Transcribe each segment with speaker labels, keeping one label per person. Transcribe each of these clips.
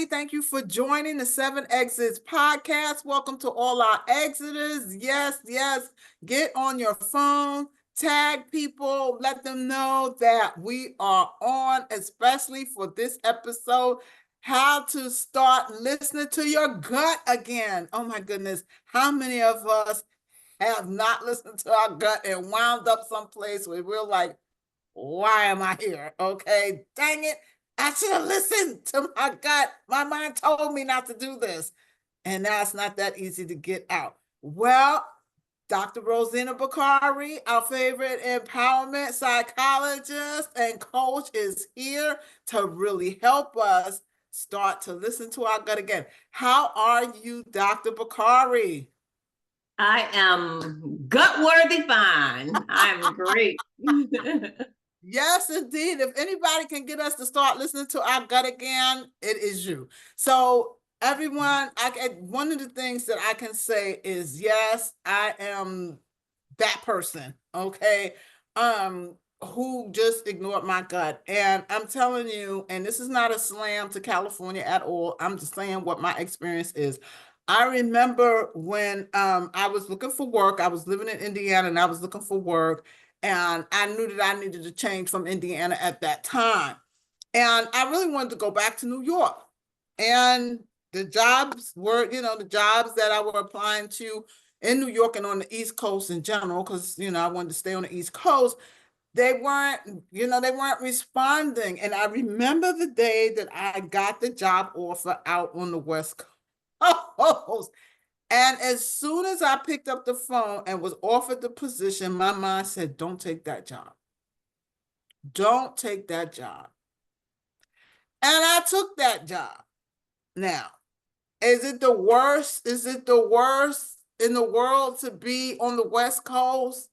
Speaker 1: Thank you for joining the Seven Exits podcast. Welcome to all our exiters. Yes, get on your phone, tag people, let them know that we are on, especially for this episode, how to start listening to your gut again. Oh my goodness, how many of us have not listened to our gut and wound up someplace where we're like, why am I here? Okay, dang it. I should have listened to my gut. My mind told me not to do this. And now it's not that easy to get out. Well, Dr. Rosina Bakari, our favorite empowerment psychologist and coach, is here to really help us start to listen to our gut again. How are you, Dr. Bakari?
Speaker 2: I am gut-worthy fine. I'm great.
Speaker 1: Yes, indeed. If anybody can get us to start listening to our gut again, it is you. So everyone, one of the things that I can say is, yes, I am that person, okay, who just ignored my gut. And I'm telling you, and this is not a slam to California at all. I'm just saying what my experience is. I remember when I was looking for work. I was living in Indiana and I was looking for work. And I knew that I needed to change from Indiana at that time. And I really wanted to go back to New York. And the jobs were, the jobs that I were applying to in New York and on the East Coast in general, because, I wanted to stay on the East Coast, they weren't responding. And I remember the day that I got the job offer out on the West Coast. And as soon as I picked up the phone and was offered the position, my mind said, don't take that job. Don't take that job. And I took that job. Now, is it the worst? Is it the worst in the world to be on the West Coast?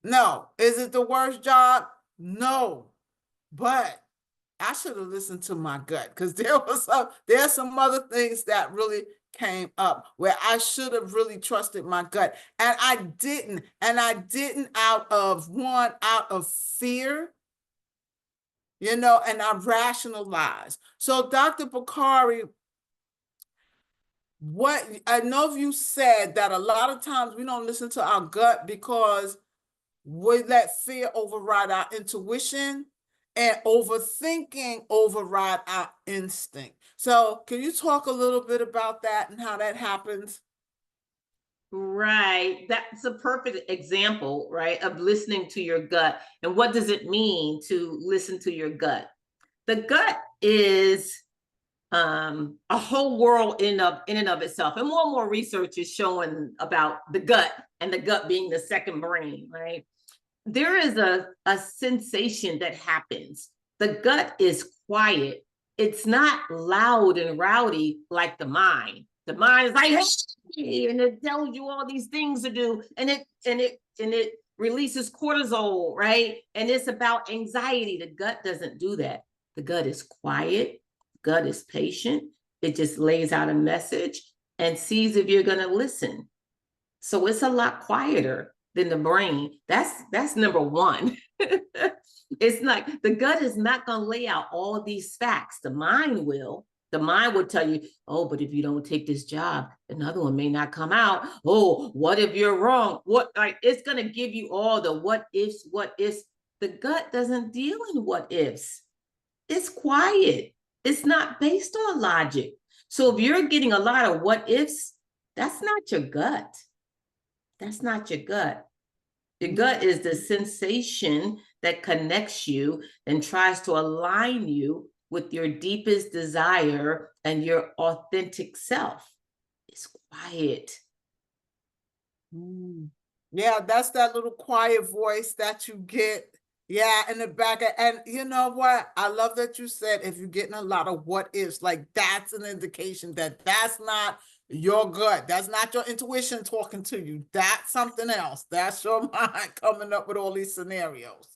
Speaker 1: No. Is it the worst job? No. But I should have listened to my gut, because there's some other things that really came up where I should have really trusted my gut. And I didn't. And I didn't out of fear, and I rationalized. So Dr. Bakari, what I know you said that a lot of times we don't listen to our gut because we let fear override our intuition and overthinking override our instinct. So can you talk a little bit about that and how that happens?
Speaker 2: Right. That's a perfect example, right, of listening to your gut. And what does it mean to listen to your gut? The gut is a whole world in and of itself. And more research is showing about the gut, and the gut being the second brain, right? There is a sensation that happens. The gut is quiet. It's not loud and rowdy like the mind. The mind is like, hey, and it tells you all these things to do, and it releases cortisol, right? And it's about anxiety. The gut doesn't do that. The gut is quiet. The gut is patient. It just lays out a message and sees if you're going to listen. So it's a lot quieter than the brain. That's number one. It's like the gut is not going to lay out all these facts. The mind will. The mind will tell you, oh, but if you don't take this job, another one may not come out. Oh, what if you're wrong? It's going to give you all the what ifs, what ifs. The gut doesn't deal in what ifs. It's quiet. It's not based on logic. So if you're getting a lot of what ifs, that's not your gut. That's not your gut. Your gut is the sensation that connects you and tries to align you with your deepest desire and your authentic self. It's quiet.
Speaker 1: Yeah, that's that little quiet voice that you get. Yeah, in the back. And you know what? I love that you said if you're getting a lot of what ifs, like that's an indication that that's not your gut. That's not your intuition talking to you. That's something else. That's your mind coming up with all these scenarios.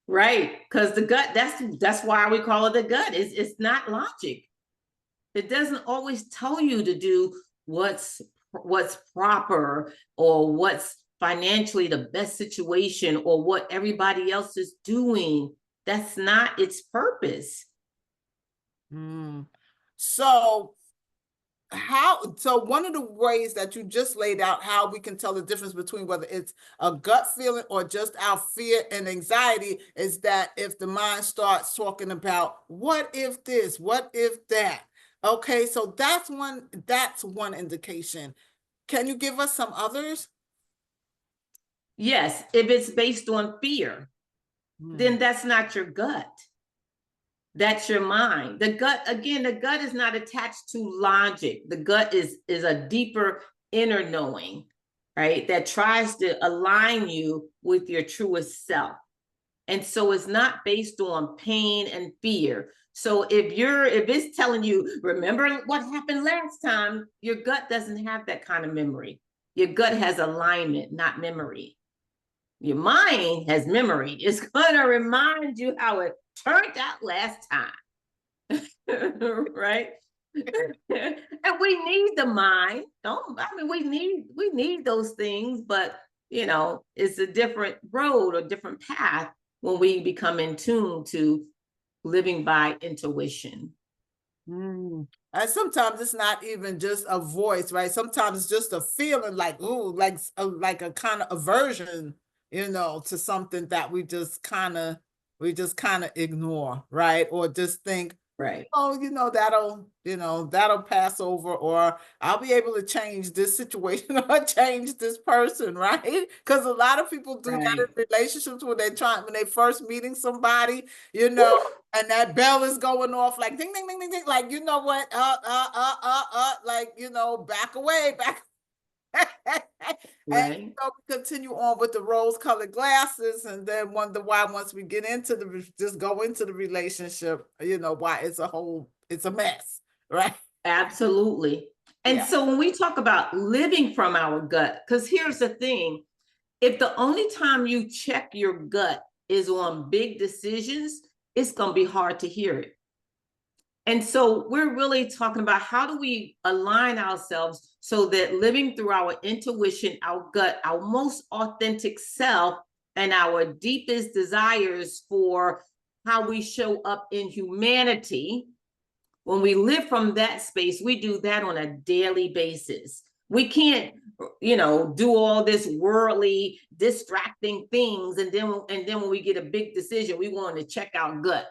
Speaker 2: Right, because the gut, that's why we call it the gut. It's not logic. It doesn't always tell you to do what's proper or what's financially the best situation or what everybody else is doing. That's not its purpose.
Speaker 1: Mm. So so one of the ways that you just laid out how we can tell the difference between whether it's a gut feeling or just our fear and anxiety is that if the mind starts talking about what if this, what if that. Okay, so that's one indication. Can you give us some others?
Speaker 2: Yes, if it's based on fear,
Speaker 1: Hmm.
Speaker 2: then that's not your gut. That's your mind. The gut, again, the gut is not attached to logic. The gut is a deeper inner knowing, right? That tries to align you with your truest self. And so it's not based on pain and fear. So if it's telling you, remember what happened last time, your gut doesn't have that kind of memory. Your gut has alignment, not memory. Your mind has memory. It's going to remind you how it turned out last time. Right? And we need the mind. We need those things, but it's a different road or different path when we become in tune to living by intuition.
Speaker 1: Mm. And sometimes it's not even just a voice, right? Sometimes it's just a feeling like, ooh, like a kind of aversion, to something that we just kind of ignore, right? Or just think,
Speaker 2: Right.
Speaker 1: oh, that'll pass over, or I'll be able to change this situation or change this person, right? Because a lot of people do that
Speaker 2: Right.
Speaker 1: in relationships when they first meeting somebody, you know, and that bell is going off like ding, ding, ding, ding, ding, like, you know what, like, back away, back. And
Speaker 2: Right.
Speaker 1: so we continue on with the rose-colored glasses and then wonder why once we get into just go into the relationship, why it's a mess, right?
Speaker 2: Absolutely. And
Speaker 1: Yeah.
Speaker 2: so when we talk about living from our gut, because here's the thing, if the only time you check your gut is on big decisions, it's going to be hard to hear it. And so we're really talking about how do we align ourselves so that living through our intuition, our gut, our most authentic self, and our deepest desires for how we show up in humanity, when we live from that space, we do that on a daily basis. We can't, do all this worldly, distracting things, and then when we get a big decision, we want to check our gut.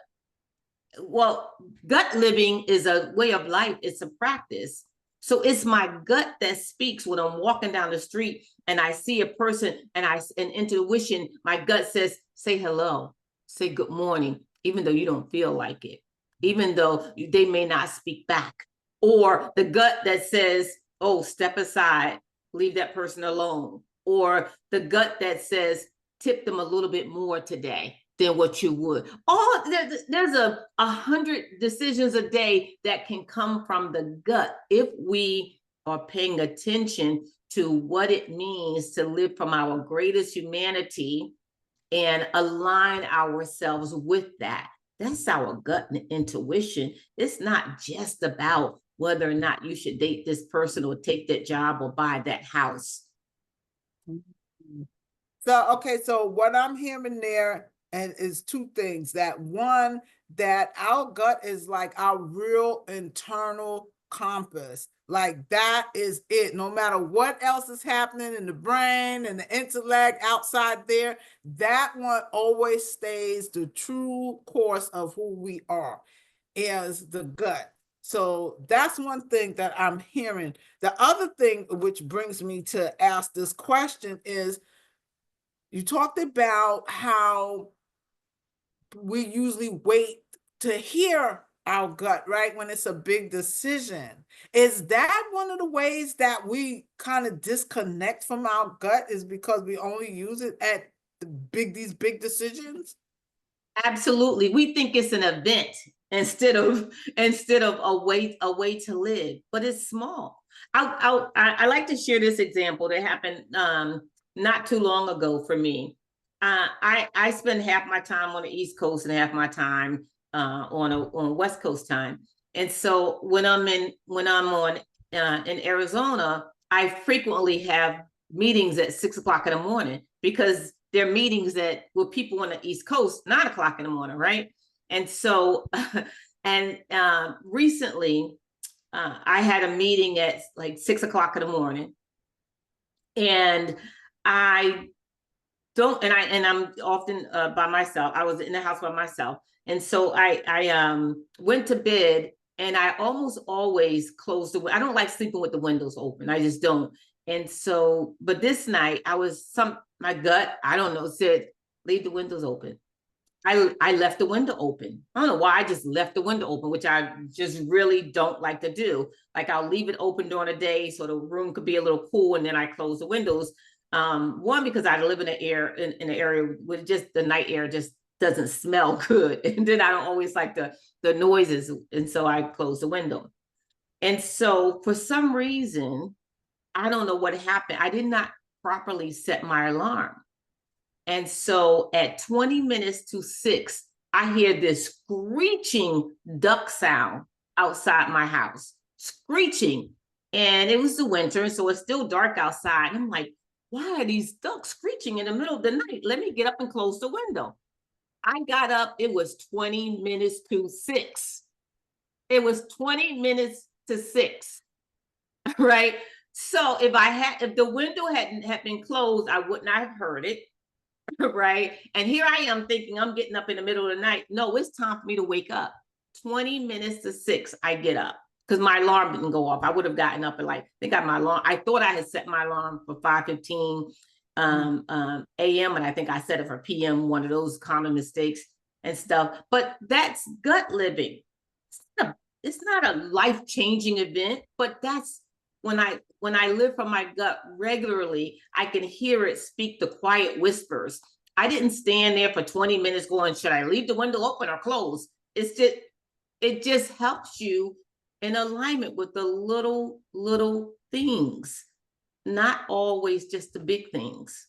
Speaker 2: Well, gut living is a way of life. It's a practice. So it's my gut that speaks when I'm walking down the street and I see a person and intuition, my gut says, say hello, say good morning, even though you don't feel like it, even though they may not speak back. Or the gut that says, oh, step aside, leave that person alone. Or the gut that says, tip them a little bit more today than what you would. There's 100 decisions a day that can come from the gut if we are paying attention to what it means to live from our greatest humanity and align ourselves with that. That's our gut and intuition. It's not just about whether or not you should date this person or take that job or buy that house.
Speaker 1: So what I'm hearing there and is two things. That one, that our gut is like our real internal compass. Like that is it. No matter what else is happening in the brain and the intellect outside there, that one always stays the true course of who we are, is the gut. So that's one thing that I'm hearing. The other thing which brings me to ask this question is, you talked about how we usually wait to hear our gut, right? When it's a big decision. Is that one of the ways that we kind of disconnect from our gut, is because we only use it at these big decisions?
Speaker 2: Absolutely. We think it's an event instead of a way to live, but it's small. I like to share this example that happened not too long ago for me. I spend half my time on the East Coast and half my time on West Coast time. And so when I'm on in Arizona, I frequently have meetings at 6 o'clock in the morning because there are meetings that with people on the East Coast, 9 o'clock in the morning, right? And so And recently, I had a meeting at like 6 o'clock in the morning, and I don't, and I'm often by myself. I was in the house by myself, and so I went to bed, and I almost always close the. I don't like sleeping with the windows open. I just don't. And so, but this night I was my gut, I don't know, said leave the windows open. I left the window open. I don't know why, I just left the window open, which I just really don't like to do. Like, I'll leave it open during the day so the room could be a little cool, and then I close the windows. One, because I live in an area where just the night air just doesn't smell good. And then I don't always like the noises. And so I close the window. And so for some reason, I don't know what happened, I did not properly set my alarm. And so at 20 minutes to 6, I hear this screeching duck sound outside my house, screeching. And it was the winter, so it's still dark outside. And I'm like, why are these ducks screeching in the middle of the night? Let me get up and close the window. I got up, it was 20 minutes to 6. It was 20 minutes to 6, right? So if the window hadn't been closed, I would not have heard it. Right. And here I am thinking I'm getting up in the middle of the night. No, it's time for me to wake up. 20 minutes to 6, I get up because my alarm didn't go off. I would have gotten up at like, they got my alarm. I thought I had set my alarm for 5:15 a.m. and I think I set it for p.m., one of those common mistakes and stuff. But that's gut living. It's not a life-changing event, but that's when I live from my gut regularly, I can hear it speak the quiet whispers. I didn't stand there for 20 minutes going, should I leave the window open or close? It just helps you in alignment with the little things, not always just the big things.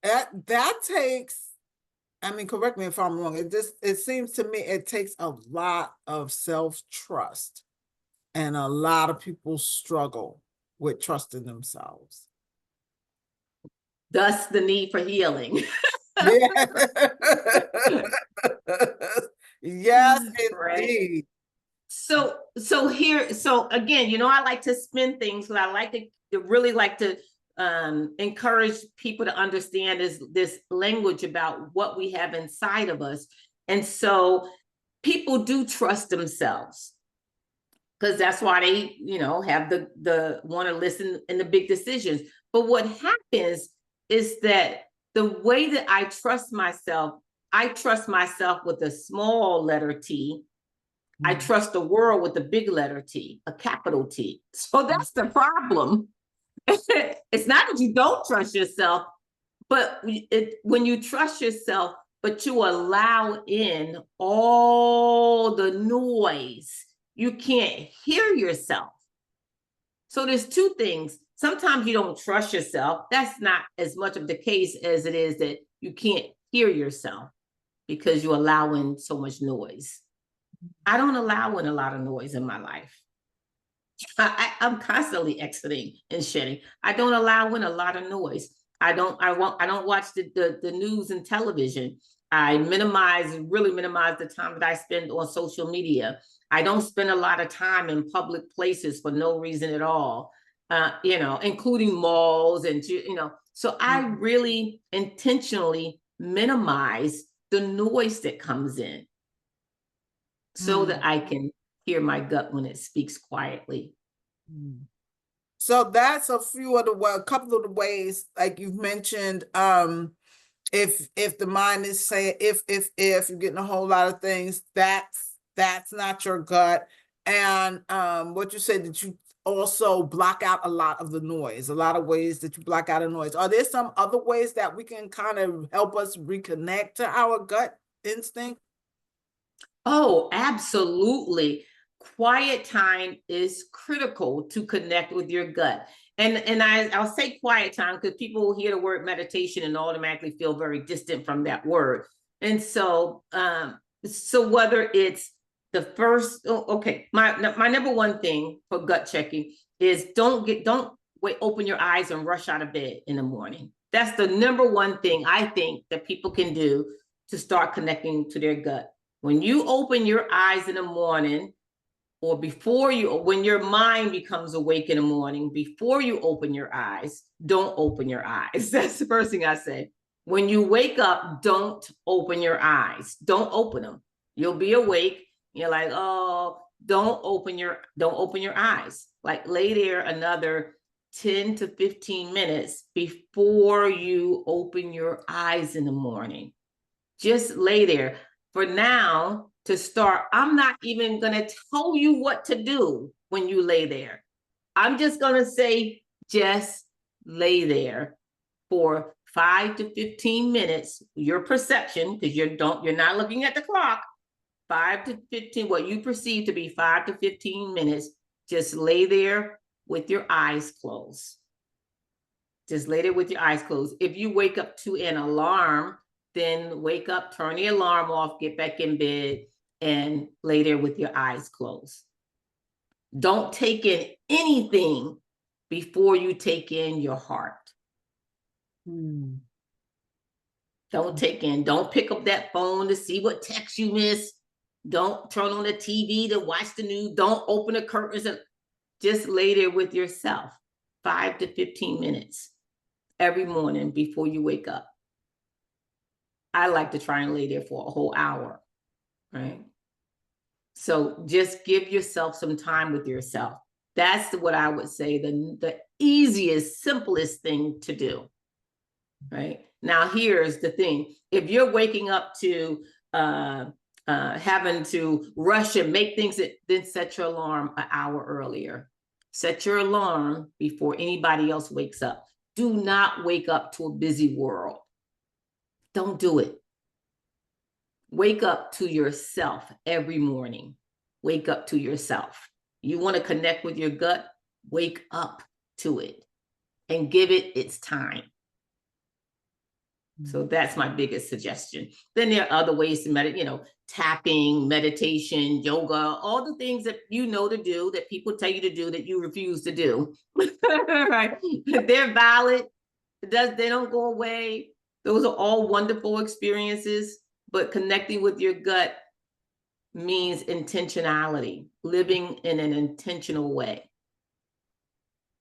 Speaker 1: That takes, I mean, correct me if I'm wrong. It seems to me it takes a lot of self-trust. And a lot of people struggle with trusting themselves.
Speaker 2: Thus the need for healing.
Speaker 1: Yes,
Speaker 2: right.
Speaker 1: indeed.
Speaker 2: So again, I like to spin things, because I like to really like to encourage people to understand this language about what we have inside of us. And so people do trust themselves, because that's why they, have the want to listen in the big decisions. But what happens is that the way that I trust myself with a small letter T. I trust the world with a big letter T, a capital T. So that's the problem. It's not that you don't trust yourself, but when you trust yourself, but you allow in all the noise, you can't hear yourself. So there's two things. Sometimes you don't trust yourself. That's not as much of the case as it is that you can't hear yourself because you allow in so much noise. I don't allow in a lot of noise in my life. I'm constantly exiting and shedding. I don't allow in a lot of noise. I don't watch the news and television. I really minimize the time that I spend on social media. I don't spend a lot of time in public places for no reason at all, including malls and, so I really intentionally minimize the noise that comes in so that I can hear my gut when it speaks quietly.
Speaker 1: So that's a couple of the ways, like you've mentioned, if the mind is saying, if you're getting a whole lot of things, that's not your gut. And what you said, that you also block out a lot of the noise, a lot of ways that you block out the noise. Are there some other ways that we can kind of help us reconnect to our gut instinct?
Speaker 2: Oh, absolutely. Quiet time is critical to connect with your gut. And I'll say quiet time because people hear the word meditation and automatically feel very distant from that word. And so, so whether it's the first, my number one thing for gut checking is don't open your eyes and rush out of bed in the morning. That's the number one thing I think that people can do to start connecting to their gut. When you open your eyes in the morning, or when your mind becomes awake in the morning, before you open your eyes, don't open your eyes. That's the first thing I say. When you wake up, don't open your eyes. Don't open them. You'll be awake. You're like, oh, don't open your eyes. Like, lay there another 10 to 15 minutes before you open your eyes in the morning. Just lay there. For now, to start, I'm not even going to tell you what to do when you lay there. I'm just going to say, just lay there for 5 to 15 minutes, your perception, because you're not looking at the clock. 5 to 15, what you perceive to be 5 to 15 minutes, just lay there with your eyes closed. Just lay there with your eyes closed. If you wake up to an alarm, then wake up, turn the alarm off, get back in bed, and lay there with your eyes closed. Don't take in anything before you take in your heart. Don't pick up that phone to see what text you missed. Don't turn on the TV to watch the news. Don't open the curtains. And just lay there with yourself 5 to 15 minutes every morning before you wake up. I like to try and lay there for a whole hour, right? So just give yourself some time with yourself. That's what I would say the easiest, simplest thing to do, right? Now, here's the thing. If you're waking up to having to rush and make things, then set your alarm an hour earlier. Set your alarm before anybody else wakes up. Do not wake up to a busy world. Don't do it. Wake up to yourself every morning. Wake up to yourself. You want to connect with your gut? Wake up to it and give it its time. So that's my biggest suggestion. Then there are other ways to meditate, tapping, meditation, yoga, all the things that you know to do, that people tell you to do, that you refuse to do. Right? They're valid. They don't go away. Those are all wonderful experiences, but connecting with your gut means intentionality, living in an intentional way.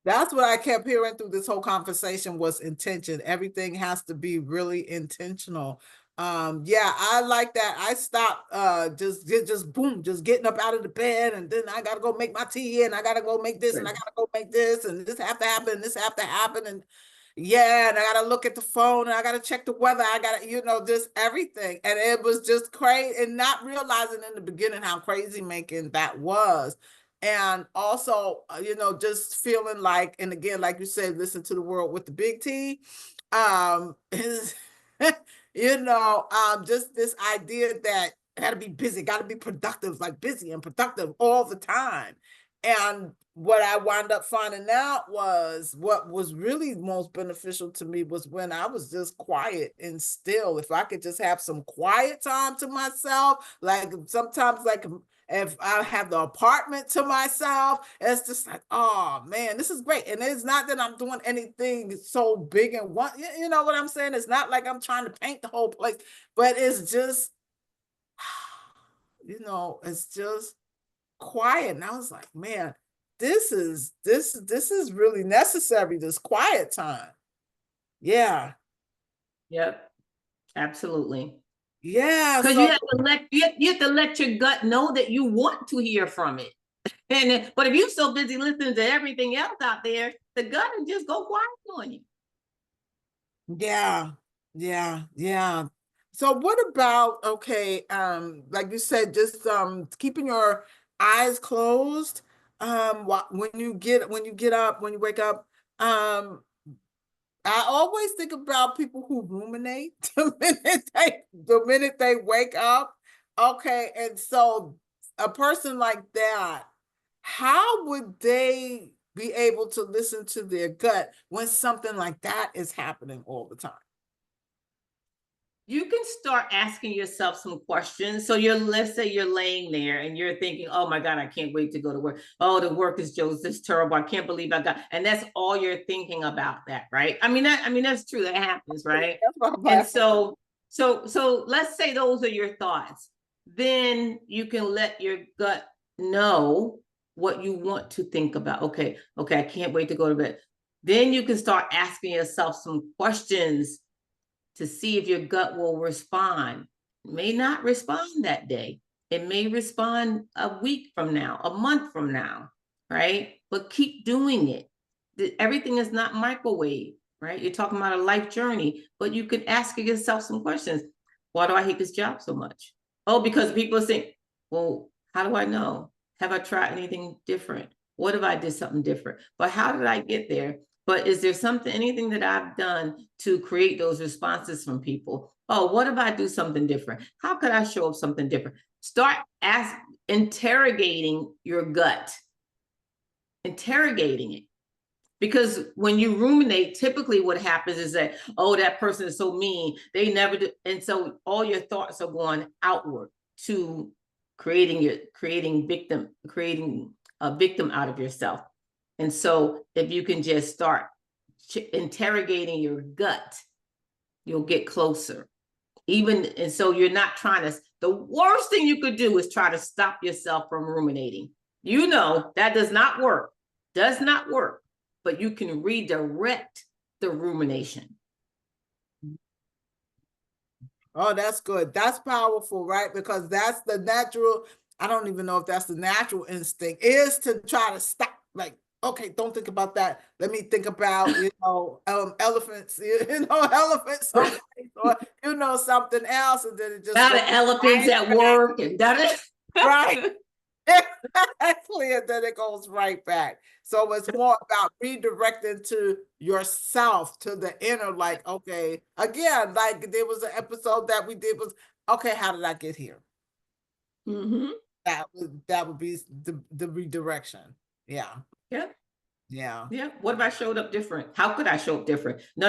Speaker 1: That's what I kept hearing through this whole conversation was intention. Everything has to be really intentional. Yeah, I like that. I stopped just getting up out of the bed, and then I gotta go make my tea, and I gotta go make this, and I gotta go make this, and this have to happen, and this have to happen, and yeah, and I gotta look at the phone, and I gotta check the weather. I gotta, just everything. And it was just crazy, and not realizing in the beginning how crazy making that was. And also, just feeling like, and again, like you said, listen to the world with the big T, is, just this idea that gotta be busy, gotta be productive, like busy and productive all the time. And what I wound up finding out was what was really most beneficial to me was when I was just quiet and still. If I could just have some quiet time to myself, like sometimes, like if I have the apartment to myself, it's just like, oh man, this is great. And it's not that I'm doing anything so big and one, you know what I'm saying? It's not like I'm trying to paint the whole place, but it's just, it's just quiet. And I was like, man, this is really necessary, this quiet time. Yeah.
Speaker 2: Yep. Absolutely.
Speaker 1: Yeah.
Speaker 2: Because you have to let your gut know that you want to hear from it. But if you're so busy listening to everything else out there, the gut will just go quiet on you.
Speaker 1: Yeah. Yeah. Yeah. So what about, okay, like you said, just keeping your eyes closed when you get up, when you wake up. I always think about people who ruminate the minute they wake up. Okay, and so a person like that, how would they be able to listen to their gut when something like that is happening all the time?
Speaker 2: You can start asking yourself some questions. So let's say you're laying there and you're thinking, oh my God, I can't wait to go to work. Oh, the work is just terrible. I can't believe I got, and that's all you're thinking about that, right? I mean, that's true. That happens, right? And so let's say those are your thoughts. then you can let your gut know what you want to think about. Okay, I can't wait to go to bed. Then you can start asking yourself some questions to see if your gut will respond. It may not respond that day. It may respond a week from now, a month from now, right? But keep doing it. Everything is not microwave, right? You're talking about a life journey, but you could ask yourself some questions. Why do I hate this job so much? Oh, because people are saying, well, how do I know? Have I tried anything different? What if I did something different? But how did I get there? But is there anything that I've done to create those responses from people? Oh, what if I do something different? How could I show up something different? Start interrogating your gut, interrogating it. Because when you ruminate, typically what happens is that, oh, that person is so mean, they never do. And so all your thoughts are going outward to creating a victim out of yourself. And so if you can just start interrogating your gut, you'll get closer. And so you're not trying to, the worst thing you could do is try to stop yourself from ruminating. You know, that does not work, but you can redirect the rumination.
Speaker 1: Oh, that's good. That's powerful, right? Because that's the natural, I don't even know if that's the natural instinct, is to try to stop, like, okay, don't think about that. Let me think about, elephants, elephants, or, something else. And then it just
Speaker 2: Now the elephants at work and that is
Speaker 1: right. Exactly, and then it goes right back. So it's more about redirecting to yourself, to the inner, like, okay, again, like there was an episode that we did was, okay, how did I get here?
Speaker 2: Mm-hmm.
Speaker 1: That would be the redirection. Yeah.
Speaker 2: Yeah.
Speaker 1: Yeah.
Speaker 2: Yeah. What if I showed up different? How could I show up different? No.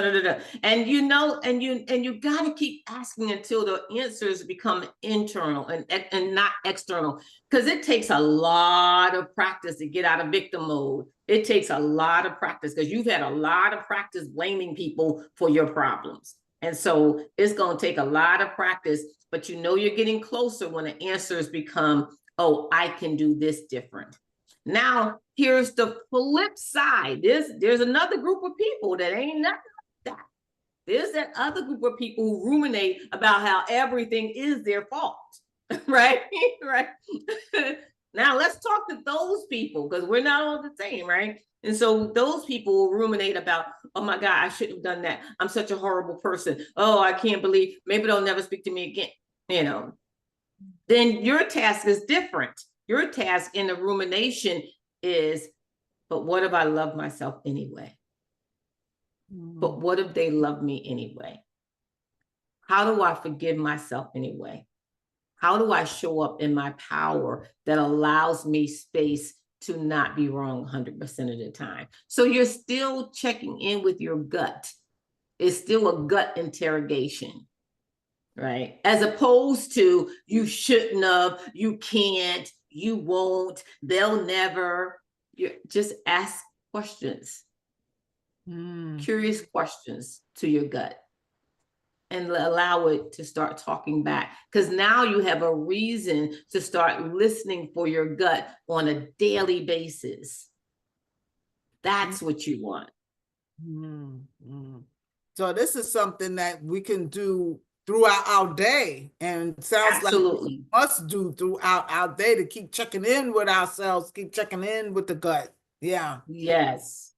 Speaker 2: And you got to keep asking until the answers become internal and not external. Because it takes a lot of practice to get out of victim mode. It takes a lot of practice because you've had a lot of practice blaming people for your problems. And so it's going to take a lot of practice, but you're getting closer when the answers become, oh, I can do this different. Now, here's the flip side. There's another group of people that ain't nothing like that. There's that other group of people who ruminate about how everything is their fault, right? Right. Now, let's talk to those people because we're not all the same, right? And so those people will ruminate about, oh my God, I shouldn't have done that. I'm such a horrible person. Oh, I can't believe, maybe they'll never speak to me again, Then your task is different. Your task in the rumination is, but what if I love myself anyway? But what if they love me anyway? How do I forgive myself anyway? How do I show up in my power that allows me space to not be wrong 100% of the time? So you're still checking in with your gut. It's still a gut interrogation. Right. As opposed to you shouldn't have, you can't, you won't, they'll never. You just ask questions, curious questions to your gut and allow it to start talking back. Because now you have a reason to start listening for your gut on a daily basis. That's what you want.
Speaker 1: So this is something that we can do throughout our day, and sounds
Speaker 2: Absolutely.
Speaker 1: like we must do throughout our day to keep checking in with ourselves, keep checking in with the gut. Yeah.
Speaker 2: Yes.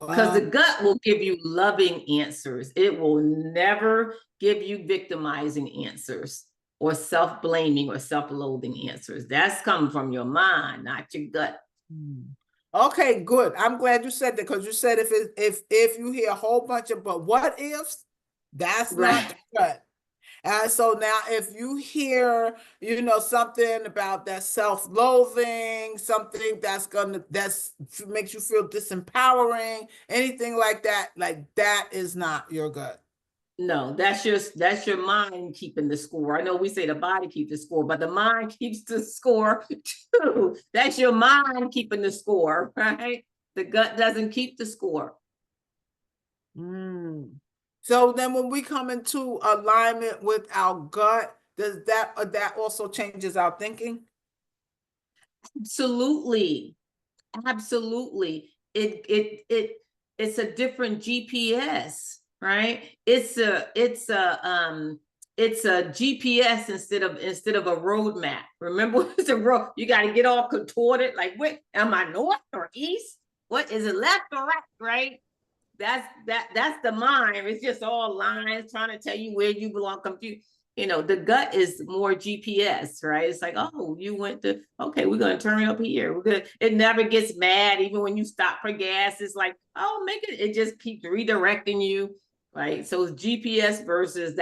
Speaker 2: Because the gut will give you loving answers. It will never give you victimizing answers or self-blaming or self-loathing answers. That's coming from your mind, not your gut.
Speaker 1: Okay, good. I'm glad you said that, because you said if you hear a whole bunch of but what ifs, that's not the gut. And so now if you hear, something about that self-loathing, something that's makes you feel disempowering, anything like that is not your gut.
Speaker 2: No, that's your mind keeping the score. I know we say the body keeps the score, but the mind keeps the score too. That's your mind keeping the score, right? The gut doesn't keep the score.
Speaker 1: So then when we come into alignment with our gut, does that also changes our thinking?
Speaker 2: Absolutely. Absolutely. It's a different GPS, right? It's a GPS instead of a road map. Remember, it's a road, you got to get all contorted, like, wait, am I north or east? What is it, left or right? Right? That's the mind. It's just all lines trying to tell you where you belong. Confused. The gut is more GPS, right? It's like, oh, you went to, okay, we're gonna turn up here. It never gets mad, even when you stop for gas. It's like, oh, it just keeps redirecting you, right? So it's GPS versus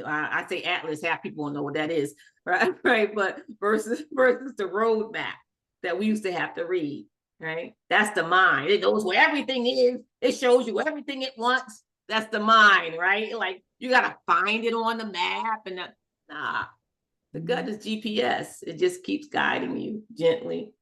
Speaker 2: I say Atlas. Half people don't know what that is, right? Right, but versus the road map that we used to have to read. Right? That's the mind. It knows where everything is. It shows you everything it wants. That's the mind, right? Like you gotta find it on the map, and the gut is GPS. It just keeps guiding you gently.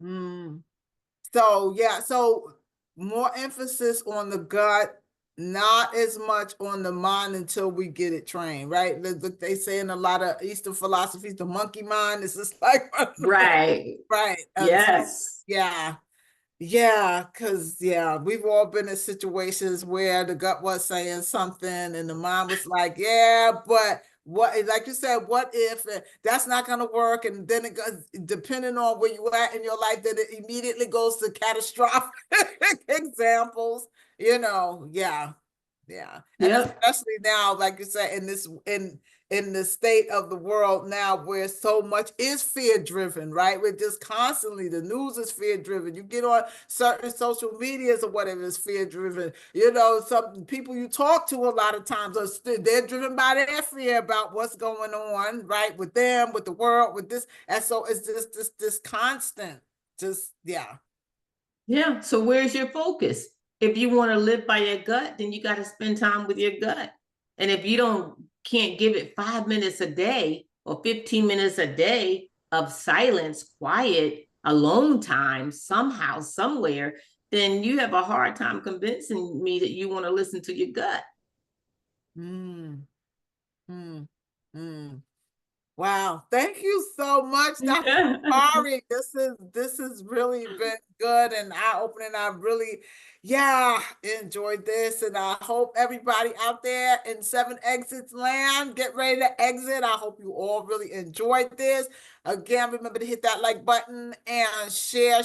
Speaker 1: So yeah, so more emphasis on the gut, not as much on the mind until we get it trained, right? They say in a lot of Eastern philosophies, the monkey mind is just like
Speaker 2: right.
Speaker 1: Right.
Speaker 2: Yes.
Speaker 1: Yeah. Yeah, because we've all been in situations where the gut was saying something and the mind was like, yeah, but what, like you said, what if that's not going to work? And then it goes, depending on where you at in your life, then it immediately goes to catastrophic examples, yeah. And
Speaker 2: Yep.
Speaker 1: especially now, like you said, in the state of the world now where so much is fear driven, right? We're just constantly, the news is fear driven. You get on certain social medias or whatever is fear driven. Some people you talk to a lot of times they're driven by their fear about what's going on, right? With them, with the world, with this. And so it's just this constant, yeah.
Speaker 2: Yeah. So where's your focus? If you want to live by your gut, then you got to spend time with your gut. And if you can't give it 5 minutes a day or 15 minutes a day of silence, quiet, alone time, somehow, somewhere, then you have a hard time convincing me that you want to listen to your gut.
Speaker 1: Wow, thank you so much, Dr. Bakari. This has really been good and eye-opening. I really, enjoyed this, and I hope everybody out there in 7 Exits land get ready to exit. I hope you all really enjoyed this. Again, remember to hit that like button and share.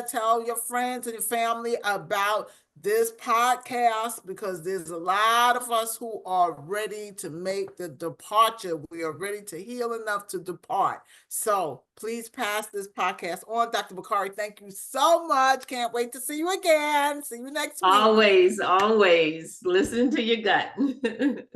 Speaker 1: Tell your friends and your family about this podcast, because there's a lot of us who are ready to make the departure. We are ready to heal enough to depart. So please pass this podcast on. Dr. Bakari, thank you so much. Can't wait to see you again. See you next week.
Speaker 2: Always listen to your gut.